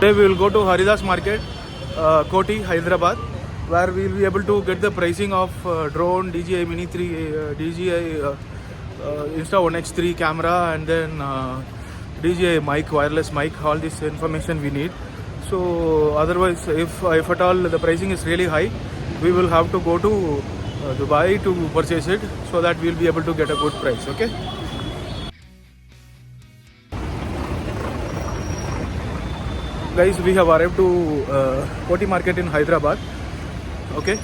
Today we will go to Haridas Market, Koti, Hyderabad, where we will be able to get the pricing of drone, DJI MINI 3, DJI Insta1X3 camera, and then DJI mic, wireless mic, all this information we need. So otherwise, if at all the pricing is really high, we will have to go to Dubai to purchase it, so that we will be able to get a good price. Okay. Guys, we have arrived to Koti Market in Hyderabad. Okay,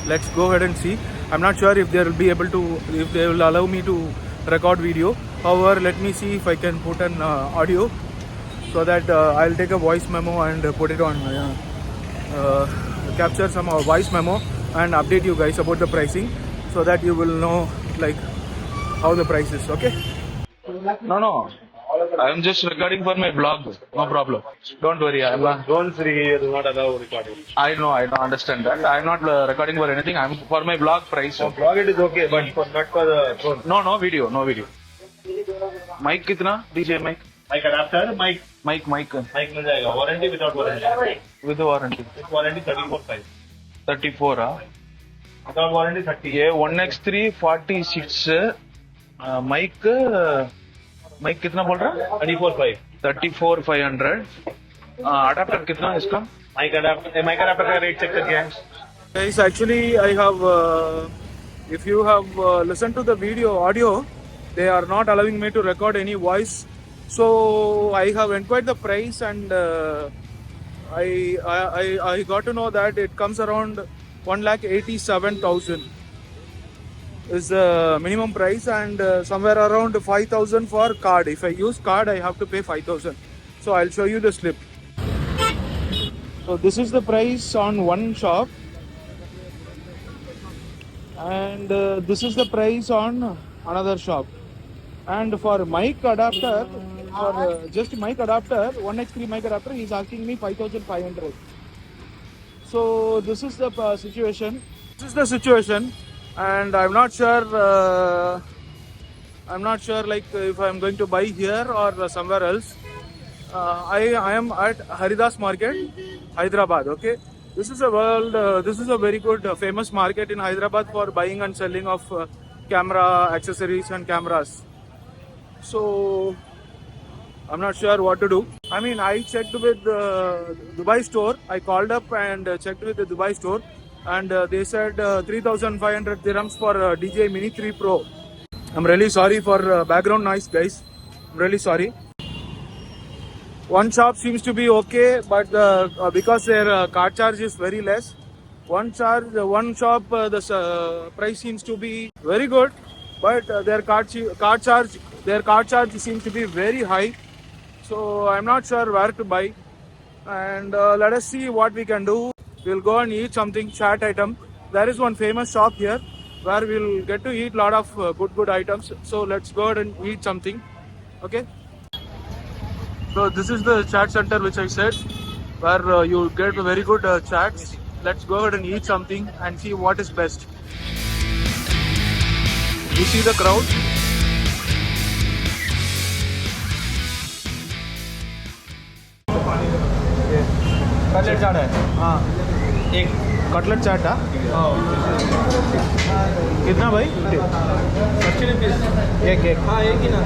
let's go ahead and see. I'm not sure if they will be able to, if they will allow me to record video. However, let me see if I can put an audio, so that I'll take a voice memo and put it on, capture some voice memo and update you guys about the pricing, so that you will know like how the price is. Okay. No. I am just recording for my blog. No problem. Don't worry. Drones do not allow recording. I know. Understand that. I am not recording for anything. I am for my blog price. For blog it is okay, but not for the drone. No video. Mic kitna? DJ mic. Mic adapter, mic. Mic. Mic मिल जाएगा. Warranty without warranty. With the warranty. With warranty 34.5. 34 हाँ. Without warranty 30. ये 1x3 46 mic कितना बोल रहा है? 34.5. 34,500. Adapter कितना है इसका? Mic adapter का rate check करके हैं. Guys, actually I have, if you have listened to the audio, they are not allowing me to record any voice. So I have inquired the price, and I got to know that it comes around 1,87,000 is the minimum price, and somewhere around 5,000 for card. If I use card, I have to pay 5,000. So I'll show you the slip. So this is the price on one shop, and this is the price on another shop. And for mic adapter, for just mic adapter, 1x3 mic adapter, he is asking me 5,500. So this is the situation. And I'm not sure like if I'm going to buy here or somewhere else. I am at Haridas Market, Hyderabad. Okay, this is a very good famous market in Hyderabad for buying and selling of camera accessories and cameras. So I'm not sure what to do. I mean, I checked with the Dubai store. I called up and checked with the Dubai store, and they said 3,500 dirhams for DJI MINI 3 Pro. I'm really sorry for background noise, guys. I'm really sorry. One shop seems to be okay, but because their card charge is very less. One shop, the price seems to be very good, but their card charge seems to be very high. So I'm not sure where to buy. And let us see what we can do. We'll go and eat something, chat item. There is one famous shop here where we'll get to eat a lot of good items. So let's go ahead and eat something. Okay. So this is the chat center which I said, where you get very good chats. Let's go ahead and eat something and see what is best. You see the crowd? Cutlet chaat है. हाँ, एक cutlet chaat है. कितना भाई? 50 rupees. एक. हाँ, एक ही ना.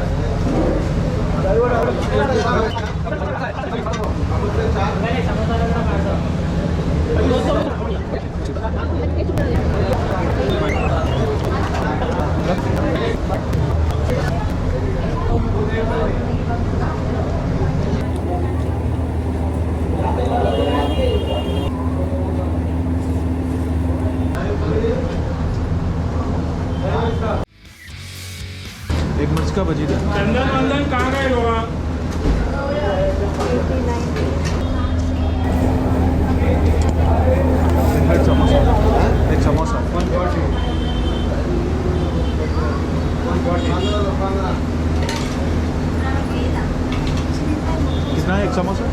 एक मिर्च का भजी दे. चंदन कहाँ गए हो आप? एक समोसा. कितना है एक समोसा?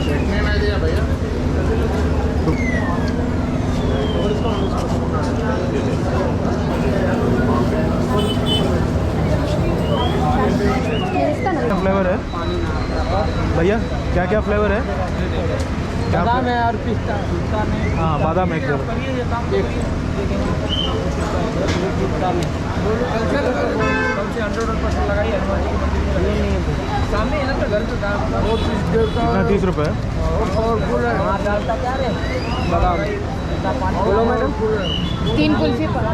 चटनी में दिया भैया. फ्लेवर है भैया? क्या क्या फ्लेवर है? क्या बादाम है और पिस्ता में। हाँ बादाम एक दो। कल से 100% लगाई हनुमान जी के मंदिर में लगाई। सामने है ना तो घर पे कितना? 30 रुपये। हाँ डालता क्या रे? बादाम बोलो मैडम। 3 कुल्फी पड़ा।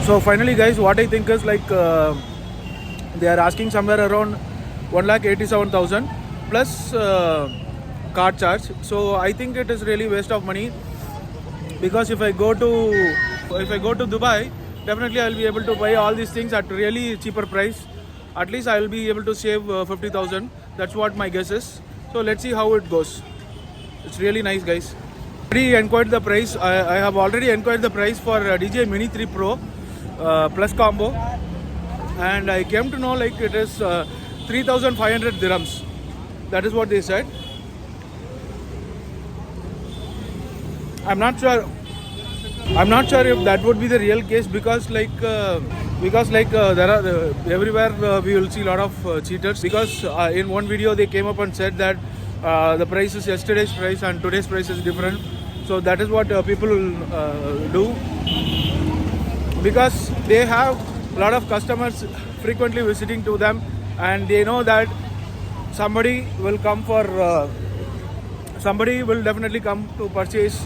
So finally guys, what I think is like they are asking somewhere around 1,87,000 plus card charge. So I think it is really waste of money, because if I go to Dubai, definitely I will be able to buy all these things at really cheaper price. At least I will be able to save 50,000. That's what my guess is. So let's see how it goes. It's really nice guys. Already inquired the price. I have already inquired the price for DJI MINI 3 Pro plus combo, and I came to know like it is 3,500 dirhams. That is what they said. I'm not sure if that would be the real case, because there are everywhere we will see a lot of cheaters, because in one video they came up and said that the price is yesterday's price and today's price is different. So that is what people do, because they have a lot of customers frequently visiting to them, and they know that somebody will definitely come to purchase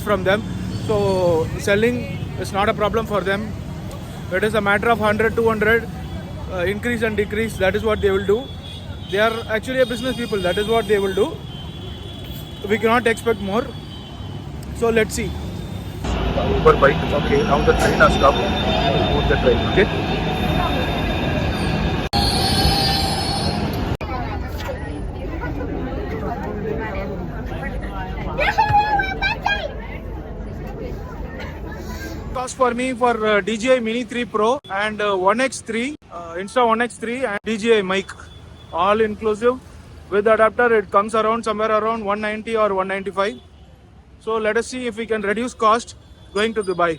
from them. So selling is not a problem for them. It is a matter of 100, 200 increase and decrease. That is what they will do. They are actually a business people. That is what they will do. We cannot expect more. So let's see. Uber bike. Okay, now the train has come. Board the train. Okay. Cost for me for DJI MINI 3 Pro and 1x3, Insta 1x3 and DJI mic, all inclusive. With adapter, it comes around somewhere around 190 or 195. So let us see if we can reduce cost going to Dubai.